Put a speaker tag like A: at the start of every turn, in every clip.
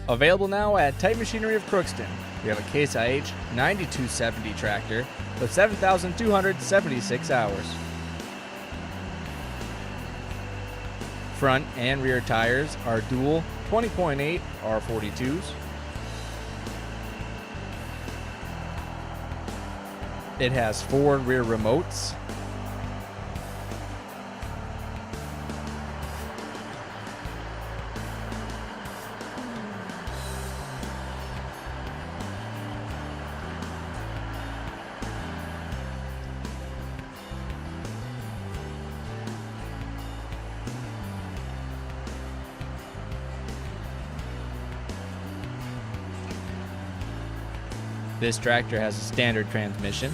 A: Available now at Titan Machinery of Crookston. We have a Case IH 9270 tractor with 7,276 hours. Front and rear tires are dual 20.8 R42s. It has 4 rear remotes. This tractor has a standard transmission.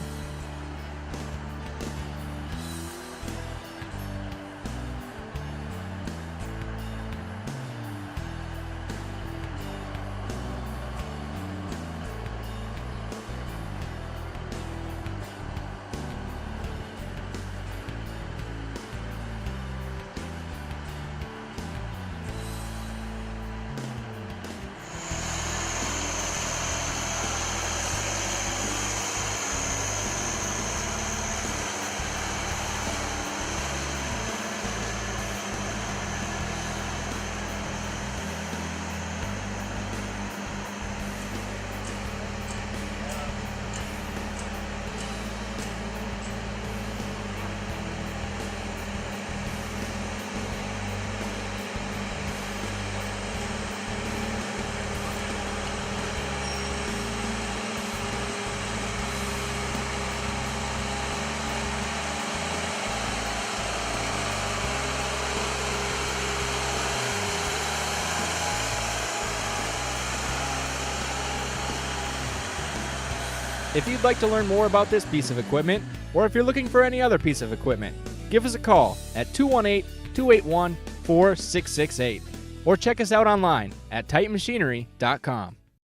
A: If you'd like to learn more about this piece of equipment, or if you're looking for any other piece of equipment, give us a call at 218-281-4668, or check us out online at titanmachinery.com.